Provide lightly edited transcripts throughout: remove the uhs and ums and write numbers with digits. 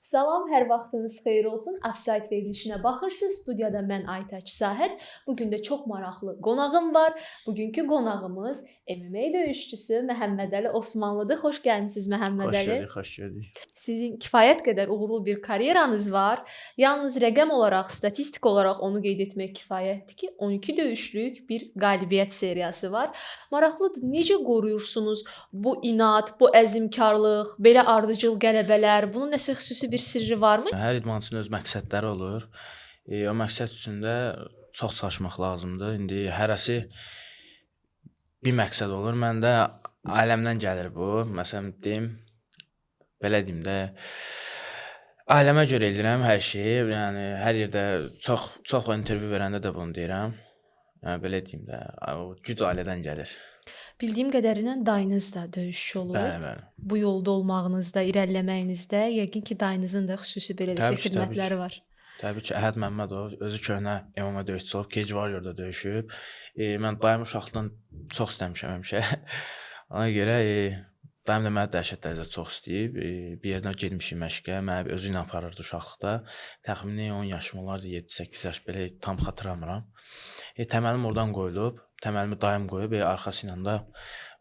Salam, hər vaxtınız xeyir olsun. Offside verilişinə baxırsınız. Studiyada mən Aytaç Sahət. Bugün də çox maraqlı qonağım var. Bugünkü qonağımız MMA döyüşçüsü Məhəmmədəli Osmanlıdır. Xoş gəlmisiniz Məhəmmədəli. Xoş gördük. Sizin kifayət qədər uğurlu bir karyeranız var. Yalnız rəqəm olaraq, statistik olaraq onu qeyd etmək kifayətdir ki, 12 döyüşlük bir qalibiyyət seriyası var. Maraqlıdır, necə qoruyursunuz bu inad, bu əzmkarlıq, belə ardıcıl qələbələr? Bunun nəsə xüsusi bir sirri varmı? Hər idmançının öz məqsədləri olur. O məqsəd üçün də çox çalışmaq lazımdır. İndi hərəsi bir məqsəd olur. Məndə ailəmdən gəlir bu. Məsələn deyim, belə deyim də, ailəmə görə edirəm hər şeyi. Yəni hər yerdə çox intervyu verəndə də bunu deyirəm. Yəni belə deyim də, o güc ailədən gəlir. Bildiyim qədərilə dayınız da döyüşçü olub. Bəli. Bu yolda olmağınızda, irəliləməyinizdə yəqin ki, dayınızın da xüsusi belə xidmətləri var. Təbii ki, Əhəd Məmmədov özü köhnə MMA döyüşçüsü olub, Cage Warrior-da döyüşüb. Mən dayım uşaqlıqdan çox istəmişəm həmişə. Ona görə dayım da məni dəhşət dərəcədə çox istəyib. Bir yerdən getmişik məşqə, məni özü ilə aparırdı uşaqlıqda. Təxmini 10 yaşım olardı, 7-8 yaş belə tam xatırlamıram. Təməlim oradan qoyulub, təməlimi dayım qoyub, arxası ilə də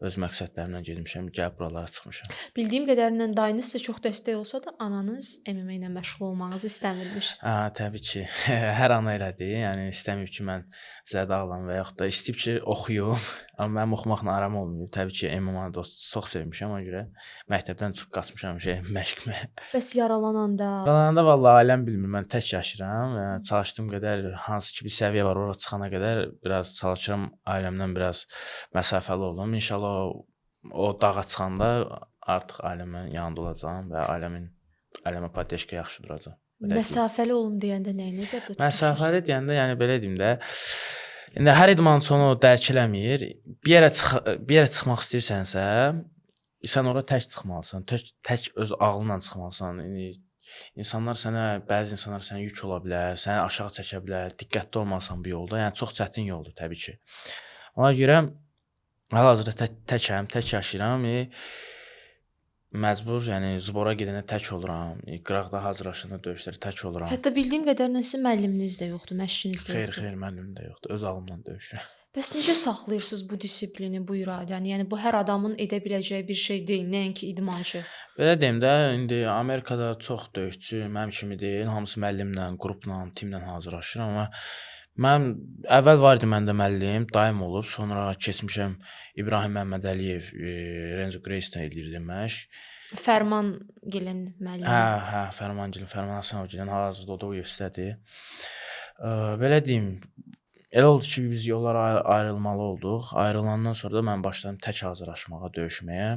öz məqsədlərimlə getmişəm, gəlib buralara çıxmışam. Bildiyim qədərilə dayınız sizə çox dəstək olsa da, ananız MMA ilə məşğul olmağınızı istəmirmiş. Təbii ki, hər ana elədir. Yəni istəmir ki, mən zədə alam və yaxud da istəyib ki, oxuyum. Amma mənim oxumaqla aram olmayıb. Təbii ki, MMA-da çox sevmişəm, ona görə məktəbdən çıxıb qaçmışam məşqimə. Bəs yaralananda? Yaralananda vallahi ailəm bilmir, mən tək yaşayıram. Yəni çalışdığım qədər hansı ki bir səviyyə var, ora çıxana qədər biraz çalışıram ailəmdən biraz məsafəli olum. İnşallah o dağa çıxanda artıq ailəmin yanında olacağam və ailəmə poddeşka yaxşı duracaq. Məsafəli olum deyəndə nəyi nəzərdə tutursunuz? Məsafəli deyəndə, yəni belə deyim də, indi hər idmançı onu dərk eləmir. Bir yerə çıxmaq istəyirsənsə, sən ora tək çıxmalısan. Tək öz ağlınla çıxmalısan. İndi bəzi insanlar sənə yük ola bilər, səni aşağı çəkə bilər. Diqqətli olmalısan bu yolda. Yəni çox çətin yoldur təbii ki. Ona görə hal-hazırda təkəm, tək yaşayıram. Məcbur, yəni zbora gedəndə tək oluram. Qıraqda hazırlaşanda döyüşlərə tək oluram. Hətta bildiyim qədərilə sizin müəlliminiz də yoxdur, məşqçiniz də yoxdur. Xeyr, müəllim də yoxdur. Öz ağlımla döyüşürəm. Bəs necə saxlayırsınız bu disiplini, bu iradəni? Yəni bu hər adamın edə biləcəyi bir şey deyil, nəinki idmançı. Belə deyim də, indi Amerikada çox döyüşçü mənim kimi deyil. Hamısı müəllimlə, qrupla, timlə hazırlaşır. Amma mən əvvəl var idi məndə müəllim, dayım olub. Sonra keçmişəm İbrahim Məmmədəliyev, Renzo Grace-də edirdim məşq. Fərman Gilin müəllimi. Hə, Fərman Həsənov Gilin hal-hazırda o da universitetdir. Belə deyim, elə oldu ki, biz yollar ayrılmalı olduq. Ayrılandan sonra da mən başladım tək hazırlaşmağa, döyüşməyə.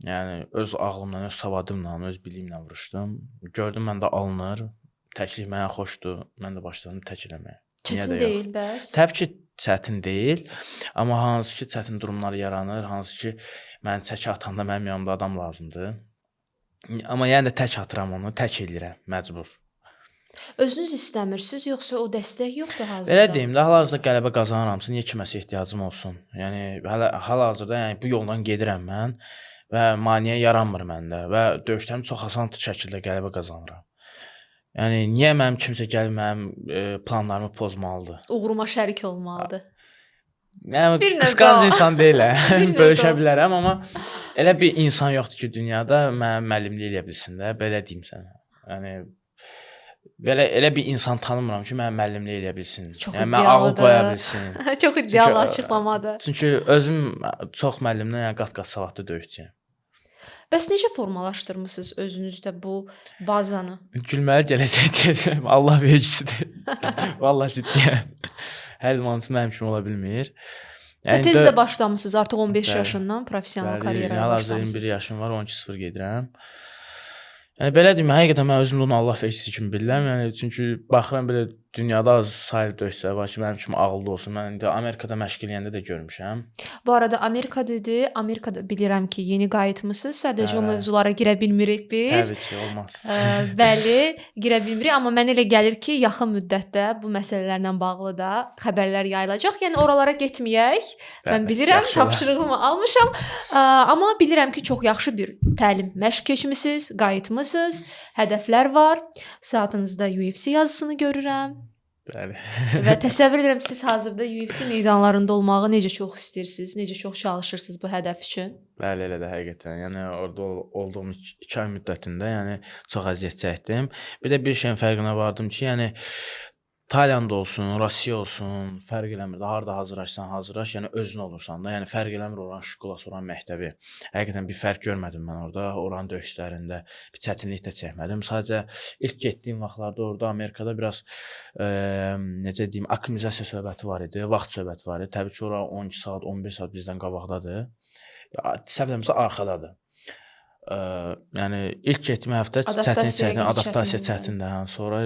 Yəni öz ağlımla, öz savadımla, öz biliyimlə vuruşdum. Gördüm məndə alınır. Təklik mənə xoşdur. Mən də başladım tək eləməyə. Çətin deyil bəs. Təbii ki, çətin deyil. Amma hansı ki, çətin durumlar yaranır, hansı ki, mən çəki atanda mənim yanımda adam lazımdır. Amma yəni də tək atıram onu, tək eləyirəm, məcbur. Özünüz istəmirsiniz, yoxsa o dəstək yoxdur hazırda? Elə deyim də, hal-hazırda qələbə qazanıramsa, niyə kiməsə ehtiyacım olsun? Yəni hal-hazırda bu yoldan gedirəm mən və maneə yaranmır məndə və döyüşlərim çox asan şəkildə qələbə qazanıram. Yəni niyə mənim kimsə gəlib mənim planlarımı pozmalıdır? Uğuruma şərik olmalıdır. Yəni qısqanc insan deyiləm, bölüşə bilərəm, amma elə bir insan yoxdur ki, dünyada mənim müəllimlik eləyə bilsin də, belə deyim sənə. Yəni elə bir insan tanımıram ki, mənim müəllimlik eləyə bilsin. Yəni mən ağıl qoya bilsin. Çox iddialı açıqlamadır. Çünki özüm çox müəllimdən qat-qat savadlı döyüşçüyəm. Bəs necə formalaşdırmısınız özünüzdə bu bazanı? Gülməli gələcək deyəcəm. Allah vergisidir. Vallahi ciddiyəm. Hər idmançı mənim kimi ola bilmir. Yəni tezdə başlamısınız, artıq 15 yaşından professional karyeraya başlamısınız. 21 yaşım var, 12-0 gedirəm. Yəni belə deyim, həqiqətən mən özümdə onu Allah vergisi kimi bilirəm. Yəni çünki baxıram belə dünyada az sayılı döyüşçülər var ki, mənim kimi ağıllı olsun. Mən indi Amerikada məşq eləyəndə də görmüşəm. Bu arada Amerika dedi. Amerikada bilirəm ki, yeni qayıtmısınız. Sadəcə o Hə. mövzulara girə bilmirik biz. Təbii ki, olmaz. Bəli, girə bilmirik, amma mənə elə gəlir ki, yaxın müddətdə bu məsələlərlə bağlı da xəbərlər yayılacaq. Yəni oralara getməyək. Mən Bəli, bilirəm, yaxşı olar. tapşırığımı almışam. Amma bilirəm ki, çox yaxşı bir təlim məşq keçmisiniz, qayıtmısınız, hədəflər var. Saatınızda UFC yazısını görürəm. Bəli. Və təsəvvür edirəm siz hazırda UFC meydanlarında olmağı necə çox istəyirsiniz, necə çox çalışırsınız bu hədəf üçün. Bəli, elə də həqiqətən. Yəni orada olduğum 2 ay müddətində, yəni çox əziyyət çəkdim. Bir də bir şeyin fərqinə vardım ki, yəni Tayland olsun, Rusiya olsun, fərq eləmir. Harda hazırlaşsan, hazırlaş, yəni özün olursan da. Yəni fərq eləmir oranın şkolası, oranın məktəbi. Həqiqətən bir fərq görmədim mən orada. Oranın döyüşlərində bir çətinlik də çəkmədim. Sadəcə ilk getdiyim vaxtlarda orada Amerikada biraz necə deyim, aklimizasiya söhbəti var idi, vaxt söhbəti var idi. Təbii ki, ora 12 saat, 11 saat bizdən qabaqdadır. Səhv eləmirəmsə arxadadır. Yəni ilk getdiyim həftə adaptasiya çətindir. Sonra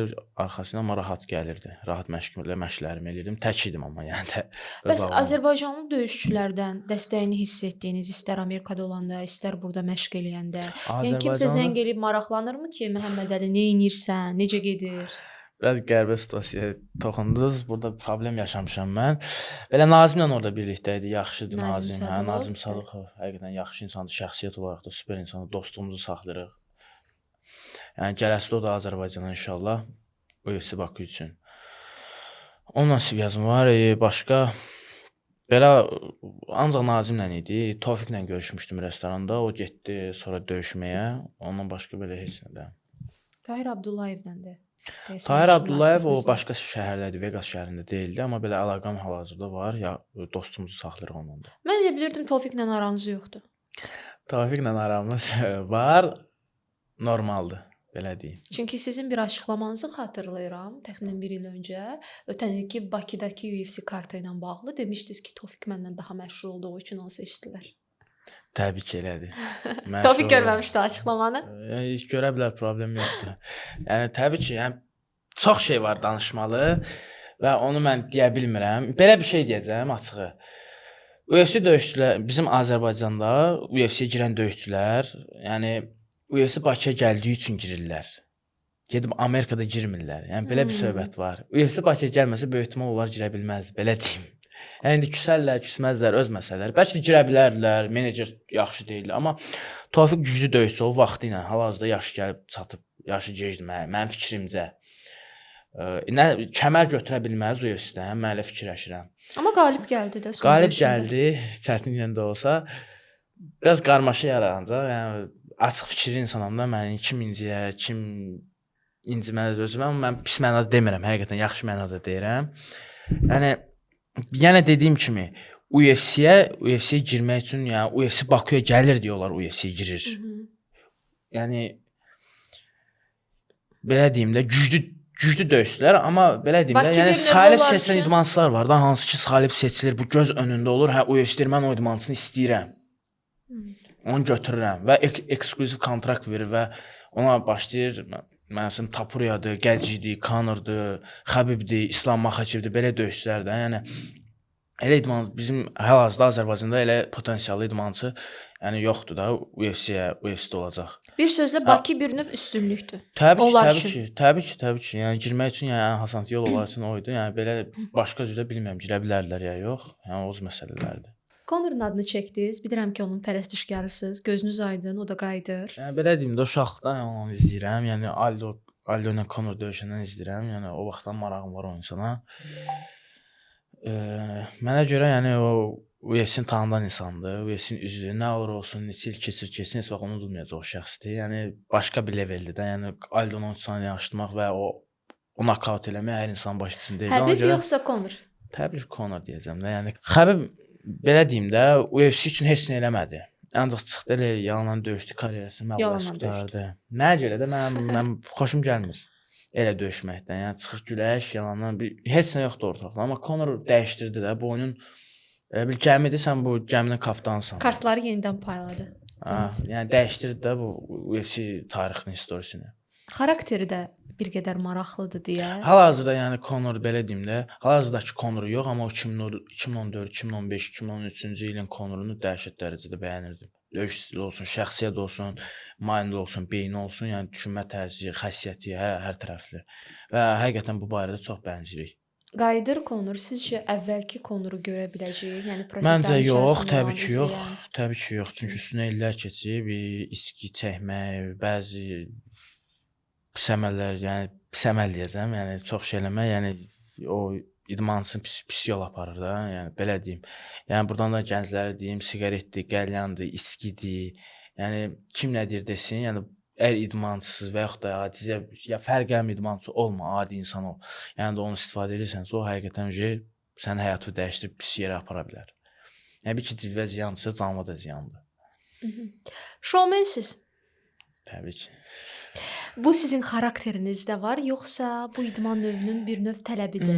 arxasından rahat gəlirdi. Rahat məşqlərimi eləyirdim. Tək idim amma yəni də. Bəs Azərbaycanlı döyüşçülərdən dəstəyini hiss etdiyiniz, istər Amerikada olanda, istər burada məşq eləyəndə, yəni kimsə zəng eləyib maraqlanırmı ki, Məhəmməd Əli, nə edirsən, necə gedir? Biraz qəribə situasiyaya toxundunuz. Burada problem yaşamışam mən. Belə Nazimlə orada birlikdə idi. Yaxşıdır Nazim. Nazim Sadıqov həqiqətən yaxşı insandır. Şəxsiyyət olaraq da super insandır. Dostluğumuzu saxlayırıq. Yəni gələsidə o da Azərbaycana inşallah UFC Bakı üçün. Onunla siviyazım var. Başqa belə ancaq Nazimlə idi. Tofiqlə görüşmüşdüm restoranda. O getdi sonra döyüşməyə. Ondan başqa belə heç nədə. Tahir Abdullayevdən də. Tahir Abdullayev o başqa şəhərdədir, Vegas şəhərində deyildi, amma belə əlaqəm hal-hazırda var. Ya dostumuzu saxlayırıq onunla da. Mən elə bilirdim Tofiqlə aranız yoxdur. Tofiqlə aramız var, normaldır, belə deyim. Çünki sizin bir açıqlamanızı xatırlayıram, təxminən 1 il öncə, ötən ilki Bakıdakı UFC kartı ilə bağlı demişdiniz ki, Tofiq məndən daha məşhur olduğu üçün onu seçdilər. Təbii ki, elədir. Tofiq görməmişdi açıqlamanı. Heç görə bilər, problem yoxdur. Yəni təbii ki, yəni çox şey var danışmalı və onu mən deyə bilmirəm. Belə bir şey deyəcəm açığı. UFC döyüşçülər bizim Azərbaycanda UFC-yə girən döyüşçülər, yəni UFC Bakıya gəldiyi üçün girirlər. Gedib Amerikada girmirlər. Yəni belə bir söhbət var. UFC Bakıya gəlməsə böyük ehtimal onlar girə bilməz, belə deyim. Yəni indi küsərlər, küsməzlər, öz məsələləri. Bəlkə də girə bilərlər, menecer yaxşı deyil, amma Tofiq güclü döyüşçü o vaxtı ilə hal-hazırda yaşı gəlib çatıb, yaşı gecdir mənim fikrimcə. Nə kəmər götürə bilməz UFC-dən, mən elə fikirləşirəm. Amma qalib gəldi də son qalib döyüşündə. gəldi, çətinliklə də olsa, biraz qarmaşa yaranacaq. Yəni açıq fikirli insanam da, mən kim inciyə, kim inciməz özümə, amma mən pis mənada demirəm, həqiqətən yaxşı mənada deyirəm. Yəni dediyim kimi UFC-yə girmək üçün, yəni UFC Bakıya gəlir deyirlər, UFC-yə girir. Yəni belə deyim də güclü döyüşçülər, amma belə deyim də, yəni salib seçilən idmançılar var da, hansı ki salib seçilir, bu göz önündə olur. Hə UFC deyir, mən o idmançını istəyirəm. Onu götürürəm və ekskluziv kontrakt verir və ona başlayır. Məsələn, Tapuriyadır, Gəlcidir, Connor'dur, Xabibdir, İslam Maxaçevdir, belə döyüşçülərdir. Yəni elə idman bizim hal-hazırda Azərbaycanda elə potensiallı idmançı yəni yoxdur da UFC-də olacaq. Bir sözlə Bakı bir növ üstünlükdür. Təbii ki. Yəni girmək üçün yəni ən asan yol olar üçün o idi. Yəni belə başqa cürə bilmirəm, girə bilərlər ya yox. Yəni o məsələlərdir. Connor'un adını çəkdiniz. Bilirəm ki, onun pərəstişkarısınız. Gözünüz aydın, o da qayıdır. Yəni belə deyim də, uşaqdan onu izləyirəm. Yəni Aldo ilə Connor döyüşündən izləyirəm. Yəni o vaxtdan marağım var o insana. Mənə görə yəni o UFC-ni tanıdan insandır. UFC-nin üzvü nə olur olsun, neçə il keçir, heç vaxt unudulmayacaq o şəxsdir. Yəni başqa bir leveldir də. Yəni Aldo-nu 13 saniyə aşdırmaq və o nokaut eləmək hər insanın başı üçün deyil. Xəbib yoxsa Connor? Təbii ki, Connor deyəcəm də. Yəni Xəbib belə deyim də, UFC üçün heç nə eləmədi. Ancaq çıxdı elə yalandan döyüşdü, karyerasını məğlubiyyət qurtardı. Mənə görə də mən xoşum gəlmir elə döyüşməkdən. Yəni çıxır güləş, yalandan heç nə yoxdur ortaqda. Amma Connor dəyişdirdi də. Bu oyunun bir gəmidir, sən bu gəminin kapitansan. Kartları yenidən payladı. Yəni dəyişdirdi də bu UFC tarixinin, historisini. Xarakteri də bir qədər maraqlıdır deyə. Hal-hazırda yəni Conor belə deyim də, hal-hazırdakı Conoru yox, amma o 2014, 2015, 2013-cü ilin Conorunu dəhşət dərəcədə bəyənirdim. Döyüş stili olsun, şəxsiyyət olsun, mind olsun, beyni olsun, yəni düşünmə tərzi, xəssiyyəti, hər tərəfli. Və həqiqətən bu barədə çox bənzirik. Qayıdır Conor, sizcə əvvəlki Conoru görə biləcəyik? Yəni Məncə proseslərin yox, içərisində təbii olan ki, yox. izləyən. Təbii ki, yox. Çünki üstünə illər keçib, içki çəkmək, bəzi pis əməllər, yəni pis əməl deyəcəm, yəni çox şey eləmək, yəni o idmançını pis yol aparır da, yəni belə deyim. Yəni burdan da gənclərə deyim, siqaretdir, qəlyandır, içkidir. Yəni kim nə deyir desin, yəni əgər idmançısız və yaxud da acizə ya fərq eləmir idmançı olma, adi insan ol. Yəni də onu istifadə edirsənsə, o həqiqətən sənin həyatını dəyişdirib pis yerə apara bilər. Yəni bir ki, cibvə ziyançısa, canlıya da ziyandır. Şoumensiz. Təbii ki. Bu sizin xarakterinizdə var, yoxsa bu idman növünün bir növ tələbidir?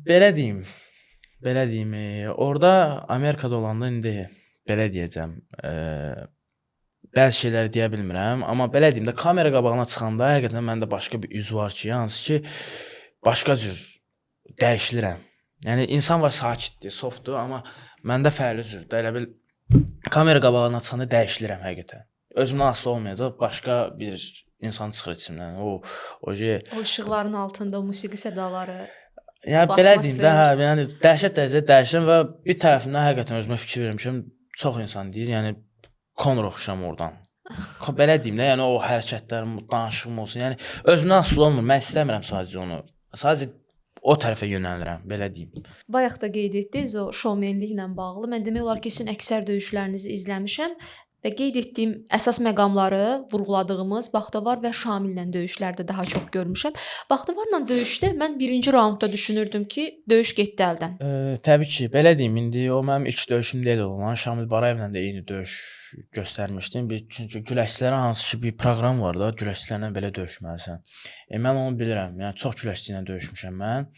Belə deyim, orada Amerikada olanda indi belə deyəcəm, bəzi şeyləri deyə bilmirəm, amma belə deyim də, kamera qabağına çıxanda həqiqətən məndə başqa bir üz var ki, hansı ki, başqa cür dəyişilirəm. Yəni insan var sakitdir, softdur, amma məndə fərqli cürdür. Elə bil kamera qabağına çıxanda dəyişilirəm həqiqətən. Özümdən asılı olmayacaq, başqa bir insan çıxır içimdən. O işıqların altında o musiqi sədaları. Yəni belə deyim də, hə, yəni dəhşət dərəcədə dəyişirəm və bir tərəfindən həqiqətən özümə fikir vermişəm. Çox insan deyir, yəni Conor oxşam oradan. Belə deyim də, yəni o hərəkətlərim, danışığım olsun. Yəni özümdən asılı olmur. Mən istəmirəm sadəcə onu. Sadəcə o tərəfə yönəlirəm, belə deyim. Bayaq da qeyd etdiniz o şoumenliklə bağlı. Mən demək olar ki, sizin əksər döyüşlərinizi izləmişəm və qeyd etdiyim əsas məqamları vurğuladığımız Baxtavar və Şamillə döyüşlərdə daha çox görmüşəm. Baxtavarla döyüşdə mən birinci raundda düşünürdüm ki, döyüş getdi əldən. Təbii ki, belə deyim, indi o mənim ilk döyüşüm deyil olan Şamil Barayevlə də eyni döyüş göstərmişdim. Çünki güləşçilərə hansı ki bir proqram var da, güləşçilərlə belə döyüşməlisən. Mən onu bilirəm. Yəni çox güləşçi ilə döyüşmüşəm mən.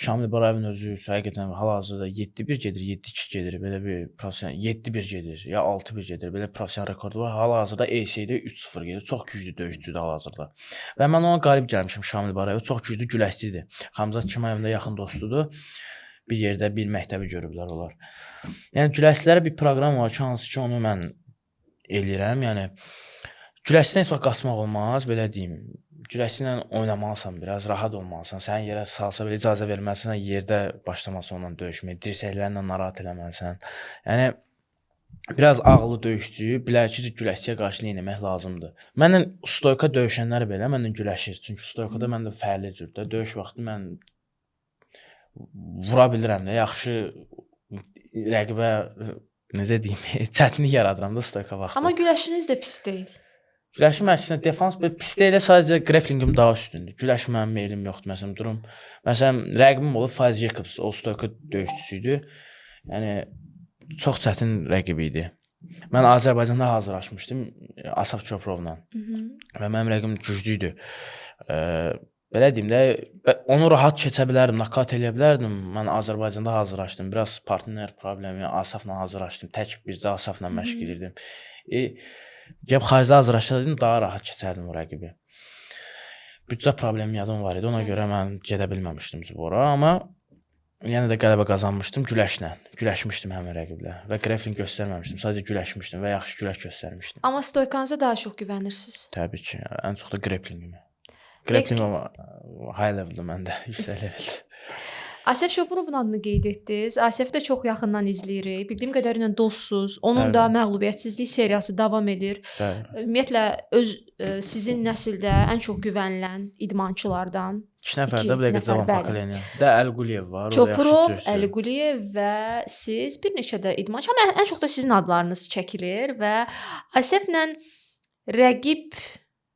Şamil Barayevin özü həqiqətən hal-hazırda 7-1 gedir, 7-2 gedir, belə bir professional 7-1 gedir, ya 6-1 gedir, belə professional rekordu var. Hal-hazırda ACD 3-0 gedir. Çox güclü döyüşçüdür hal-hazırda. Və mən ona qalib gəlmişəm Şamil Barayev. Çox güclü güləşçidir. Xamzat Kimayevin də yaxın dostudur. Bir yerdə bir məktəbi görüblər onlar. Yəni güləşçilərə bir proqram var ki, hansı ki onu mən eləyirəm. Yəni güləşçidən heç vaxt qaçmaq olmaz, belə deyim. Güləşçi ilə oynamalısan, biraz rahat olmalısan. Sənin yerə salsa belə icazə verməlisən, yerdə başlamasan onunla döyüşməyə, dirsəklərlə narahat eləməlisən. Yəni biraz ağıllı döyüşçü bilər ki, güləşçiyə qarşı nə etmək lazımdır. Mənlə stoyka döyüşənlər belə mənlə güləşir. Çünki stoykada məndə fərqli cürdə döyüş vaxtı mən vura bilirəm də, yaxşı rəqibə necə deyim, çətinlik yaradıram da stoyka vaxtı. Amma güləşiniz də pis deyil. Güləşim əksinə defans pis deyil, sadəcə grapplingim daha üstündür. Güləşim mənim meylim yoxdur, məsələn, durum. Məsələn, rəqibim olub Faiz Jacobs, o stoyka döyüşçüsü. Yəni çox çətin rəqib idi. Mən Azərbaycanda hazırlaşmışdım Asaf Çoprovla. Və mənim rəqibim güclü idi. Belə deyim də, onu rahat keçə bilərdim, nokaut eləyə bilərdim. Mən Azərbaycanda hazırlaşdım. Biraz partner problemi, Asafla hazırlaşdım. Tək bircə Asafla məşq edirdim. Gəb xaricdə hazırlaşsaydım daha rahat keçərdim o rəqibi. Büdcə problemi yadım var idi. Ona görə mən gedə bilməmişdim zibora, amma yenə də qələbə qazanmışdım güləşlə. Güləşmişdim həmin rəqiblə və grappling göstərməmişdim. Sadəcə güləşmişdim və yaxşı güləş göstərmişdim. Amma stoykanıza daha çox güvənirsiniz. Təbii ki, ən çox da grapplingimə. Grappling high leveldə məndə, yüksək leveldə. Asef Şopurovun adını qeyd etdiniz. Asef'i də çox yaxından izləyirik. Bildiyim qədərilə dostsuz. Onun da məğlubiyyətsizlik seriyası davam edir. Ümumiyyətlə sizin nəsildə ən çox güvənilən idmançılardan 2 nəfər də bir dəqiqə cavan Pakalyanyan. Də Əliquliyev var. Çopurov, Əliquliyev və siz bir neçə də idmançı. Amma ən çox da sizin adlarınız çəkilir və Aseflə rəqib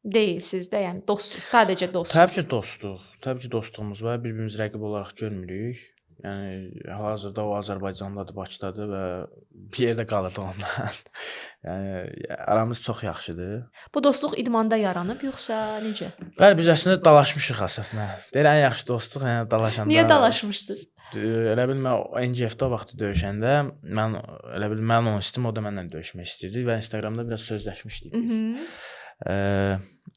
deyilsiz də, yəni dostsuz, sadəcə dostsuz. Təbii ki, dostluq. Təbii ki, dostluğumuz var. Bir-birimizi rəqib olaraq görmürük. Yəni hal-hazırda o Azərbaycandadır, Bakıdadır və bir yerdə qalırdı onunla. Yəni aramız çox yaxşıdır. Bu dostluq idmanda yaranıb yoxsa necə? Bəli, biz əslində dalaşmışıq Aseflə. Deyir ən yaxşı dostluq, yəni dalaşanda. Niyə dalaşmışdınız? Elə bil mən NGF-də o vaxt döyüşəndə mən onu istəyirdim, o da mənlə döyüşmək istəyirdi və Instagramda biraz sözləşmişdik biz.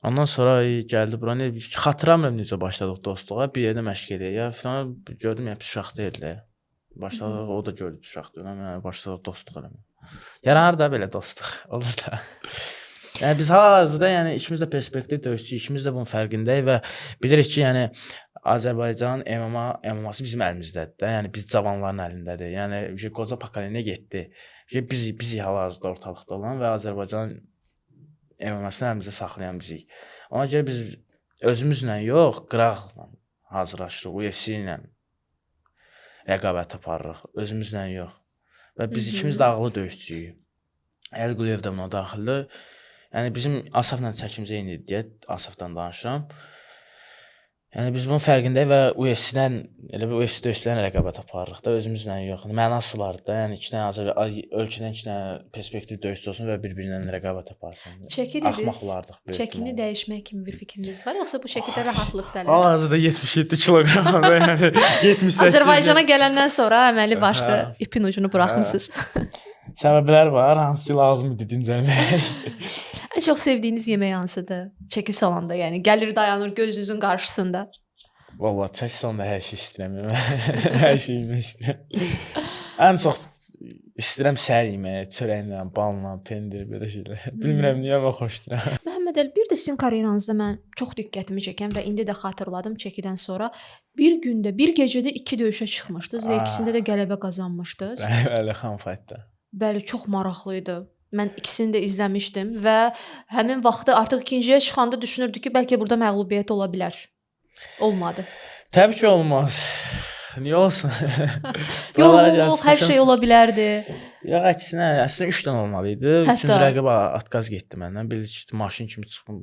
Ondan sonra gəldi bura. Xatırlamıram necə başladıq dostluğa. Bir yerdə məşq edirik. Ya falan gördüm ya pis uşaq deyil də. Başladıq, o da gördü pis uşaq deyil. Mən başladıq dostluq eləməyə. Yaranır da belə dostluq. Olur da. Yəni biz hal-hazırda yəni ikimiz də perspektiv döyüşçüyük, ikimiz də bunun fərqindəyik və bilirik ki, yəni Azərbaycan MMA-sı bizim əlimizdədir də. Yəni biz cavanların əlindədir. Yəni qoca pokoleniya getdi. Biz hal-hazırda ortalıqda olan və Azərbaycan MMA-sını əlimizdə saxlayan bizik. Ona görə biz özümüzlə yox, qıraqla hazırlaşırıq, UFC ilə rəqabət aparırıq, özümüzlə yox. Və biz ikimiz də ağlı döyüşçüyük. Əli Quliyev də buna daxildir. Yəni bizim Asafla çəkimiz eyni idi deyə Asafdan danışıram. Yəni biz bunun fərqindəyik və UFC-dən elə bir UFC döyüşçülərlə rəqabət aparırıq da, özümüzlə yox. Mənası olardı da. Yəni iki dənə ölkədən iki dənə perspektiv döyüşçü olsun və bir-birinə rəqabət aparsın. Çəki dediniz. Çəkini dəyişmək kimi bir fikriniz var, yoxsa bu çəkidə rahatlıq dəlil? Hal-hazırda 77 kiloqramda, yəni 78. Azərbaycana gələndən sonra əməli başda ipin ucunu buraxmısınız. Səbəblər var, hansı ki lazım idi dincəlmək. Ən çox sevdiyiniz yemək hansıdır? Çəki salanda, yəni gəlir dayanır gözünüzün qarşısında. Vallahi çəki salanda hər şey istəyirəm. Hər şey yemək istəyirəm. Ən çox istəyirəm səhər yeməyi, çörəklə, balla, pendir, belə şeylər. Bilmirəm niyə amma xoşlayıram. Məhəmməd Əli, bir də sizin karyeranızda mən çox diqqətimi çəkən və indi də xatırladım çəkidən sonra bir gündə, bir gecədə 2 döyüşə çıxmışdınız və ikisində də qələbə qazanmışdınız. Bəli, Xan fightda. Bəli, çox maraqlı idi. Mən ikisini də izləmişdim və həmin vaxtda artıq ikinciyə çıxanda düşünürdük ki, bəlkə burada məğlubiyyət ola bilər. Olmadı. Təbii ki, olmaz. Niyə olsun? Yorğunluq, hər şey ola bilərdi. Ya əksinə, əslində 3 dənə olmalı idi. Üçüncü rəqib atqaz getdi məndən. Bildi ki, maşın kimi çıxım,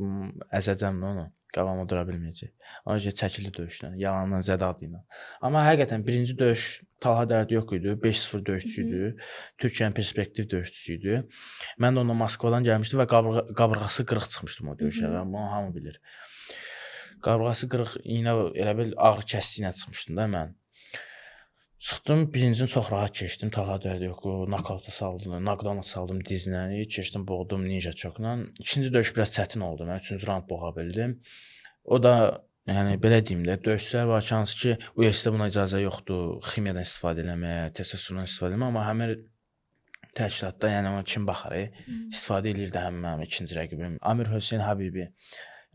əzəcəm də onu. Qabağıma dura bilməyəcək. Ona görə çəkili döyüşlə, yalandan zədə adı ilə. Amma həqiqətən birinci döyüş Talha dərdi yox idi. 5-0 döyüşçü idi. Türkiyənin perspektiv döyüşçüsü idi. Mən də onunla Moskvadan gəlmişdim və qabırğası qırıq çıxmışdım o döyüşə və bunu hamı bilir. Qabırğası qırıq iynə elə bil ağrı kəsici ilə çıxmışdım da mən. Çıxdım, birincini çox rahat keçdim. Talha dərdi yox, nakavta saldım, knockdown saldım dizinə, keçdim, boğdum ninja chokla. İkinci döyüş biraz çətin oldu. Mən 3-cü raund boğa bildim. O da yəni belə deyim də, döyüşçülər var ki, hansı ki, UFC-də buna icazə yoxdur, ximiyadan istifadə eləməyə, testosterondan istifadə eləməyə, amma həmin təşkilatda yəni ona kim baxar, istifadə eləyirdi həmin ikinci rəqibim. Amir Hüseyn Habibi,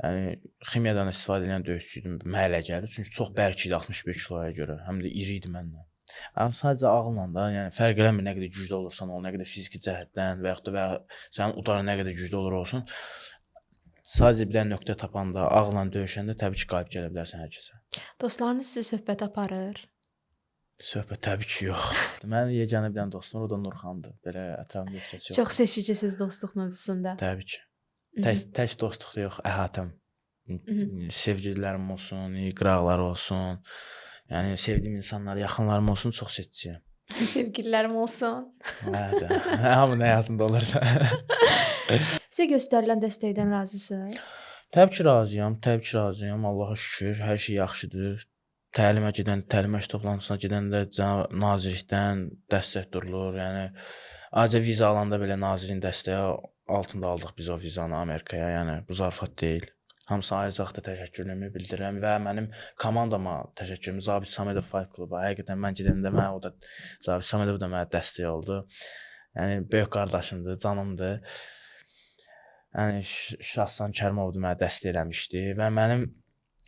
yəni ximiyadan istifadə edən döyüşçü idi, mənə elə gəldi. Çünki çox bərk idi 61 kiloya görə, həm də iri idi məndən. Amma sadəcə ağılla da, yəni fərq eləmir nə qədər güclü olursan ol, nə qədər fiziki cəhətdən və yaxud da sənin udarın nə qədər güclü olur olsun. Sadəcə bir dənə nöqtə tapanda, ağılla döyüşəndə təbii ki, qalib gələ bilərsən hər kəsə. Dostlarınız sizi söhbət aparır? Söhbət təbii ki, yox. Mənim yeganə bir dənə dostum, o da Nurxandır. Belə ətrafımda heç yox. Çox seçicisiniz dostluq mövzusunda. Təbii ki. Tək dostluq yox, əhatəm. Sevgililərim olsun, qıraqlar olsun. Yəni sevdiyim insanlar, yaxınlarım olsun, çox seçiciyəm. Sevgililərim olsun. Hamının həyatında olur da. Sizə göstərilən dəstəkdən razısınız? Təbii ki, razıyam, təbii ki, razıyam. Allaha şükür, hər şey yaxşıdır. Təlimə gedən, təlim məşq toplantısına gedəndə nazirlikdən dəstək durulur. Yəni ancaq viza alanda belə nazirin dəstəyi altında aldıq biz o vizanı Amerikaya. Yəni bu zarafat deyil. Hamısına ayrıca təşəkkürümü bildirirəm və mənim komandama təşəkkürümü Zabit Samedov Fight Kluba. Həqiqətən mən gedəndə mənə o da Zabit Samedov da mənə dəstək oldu. Yəni böyük qardaşımdır, canımdır. Yəni Şahsan Kərimoğlu mənə dəstək eləmişdi və mənim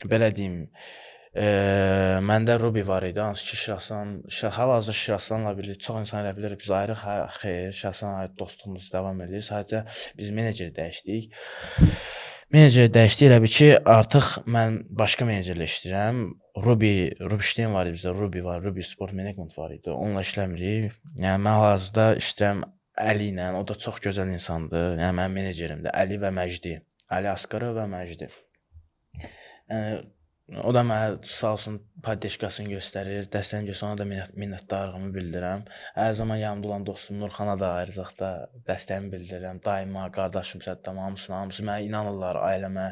belə deyim, məndə Rubi var idi. Hansı ki hal-hazırda Şiraslanla birlikdə çox insan elə bilir biz ayrıq, xeyr, Şiraslanla ayrı dostluğumuz davam edir. Sadəcə biz meneceri dəyişdik. Meneceri dəyişdi, elə bir ki, artıq mən başqa menecerlə işləyirəm. Rubinstein var idi bizdə, Rubi var, Rubi Sport Management var idi. Onunla işləmirik. Yəni mən hal-hazırda işləyirəm Əli ilə, o da çox gözəl insandır. Yəni mənim menecerimdir, Əli və Məcdi. Əli Asqarov və Məcdi. Yəni o da mənə sağ olsun poddeşkasını göstərir, dəstəyini göstərir, ona da minnətdarlığımı bildirirəm. Hər zaman yanımda olan dostum Nurxana da ayrıca da dəstəyimi bildirirəm. Daima qardaşım sədəm, hamısı mənə inanırlar, ailəmə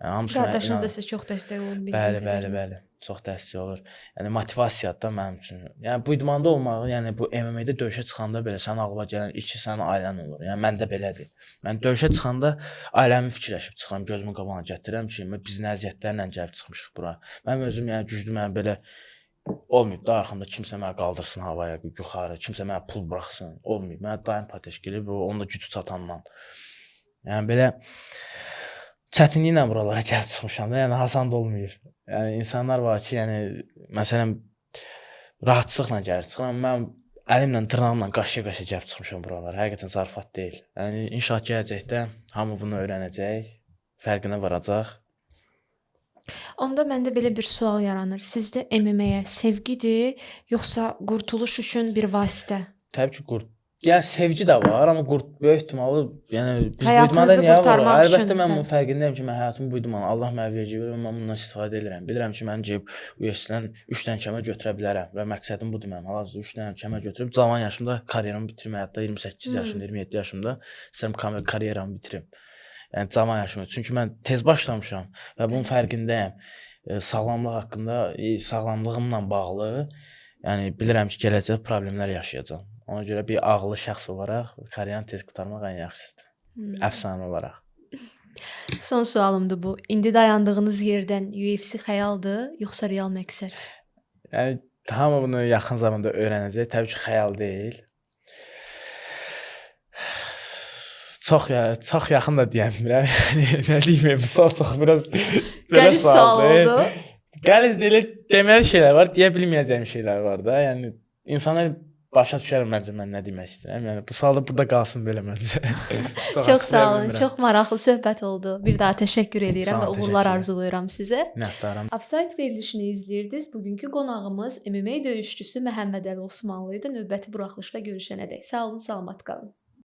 Yəni hamısı mənə Qardaşınız da inan. sizə çox dəstək olub bildiyim Bəli, bəli, qədərilə. bəli. Çox dəstək olur. Yəni motivasiyadır da mənim üçün. Yəni bu idmanda olmağı, yəni bu MMA-də döyüşə çıxanda belə sənin ağlına gələn ilk sənin ailən olur. Yəni məndə belədir. Mən döyüşə çıxanda ailəmi fikirləşib çıxıram, gözümün qabağına gətirirəm ki, biz nə əziyyətlərlə gəlib çıxmışıq bura. Mənim özüm yəni güclü, mənim belə olmayıb da arxamda kimsə məni qaldırsın havaya, yuxarı, kimsə mənə pul buraxsın. Olmayıb. Mənə daim pateş gəlib, onda gücü çatandan. Yəni belə çətinliklə buralara gəlib çıxmışam da, yəni asan da olmayır. Yəni insanlar var ki, yəni məsələn rahatçılıqla gəlir çıxıram. Mən əlimlə, dırnağımla qaşıya-qaşıya gəlib çıxmışam buralara. Həqiqətən zarafat deyil. Yəni inşallah gələcəkdə hamı bunu öyrənəcək, fərqinə varacaq. Onda məndə belə bir sual yaranır. Sizdə MMA-yə sevgidir, yoxsa qurtuluş üçün bir vasitə? Təbii ki, yəni sevgi də var, amma böyük ehtimalı, yəni biz bu Həyatınızı idmanda niyə qurtarmaq varıq? üçün, Əlbəttə mən bəli. bunun fərqindəyəm ki, mən həyatımı bu idmana Allah mənə verəcək və mən bundan istifadə edirəm. Bilirəm ki, mən gəlib UFC-dən 3 dənə kəmər götürə bilərəm və məqsədim budur mənim. Hal-hazırda 3 dənə kəmər götürüb cavan yaşımda karyeramı bitirmək, hətta 28 yaşımda, 27 yaşımda istəyirəm karyeramı bitirim. Yəni cavan yaşımda. Çünki mən tez başlamışam və bunun fərqindəyəm. Sağlamlıq haqqında, sağlamlığımla bağlı, yəni bilirəm ki, gələcək problemlər yaşayacağam. Ona görə bir ağıllı şəxs olaraq karyeranı tez qurtarmaq ən yaxşısıdır. Əfsanə olaraq. Son sualımdır bu. İndi dayandığınız yerdən UFC xəyaldır, yoxsa real məqsəd? Yəni hamı bunu yaxın zamanda öyrənəcək. Təbii ki, xəyal deyil. Çox yaxın da deyə bilmirəm. Yəni nə deyim, misal çox biraz belə Qəliz sual oldu. Qəliz deyil, deməli şeylər var, deyə bilməyəcəyim şeylər var da. Yəni insanlar başa düşər məncə mən nə demək istəyirəm. Yəni bu sual da burada qalsın belə məncə. Çox sağ olun. Çox maraqlı söhbət oldu. Bir daha təşəkkür edirəm Sağ və ol, uğurlar təşəkkür arzulayıram sizə. Minnətdaram. Offside verilişini izləyirdiniz. Bugünkü qonağımız MMA döyüşçüsü Məhəmməd Əli Osmanlı idi. Növbəti buraxılışda görüşənədək sağ olun, salamat qalın.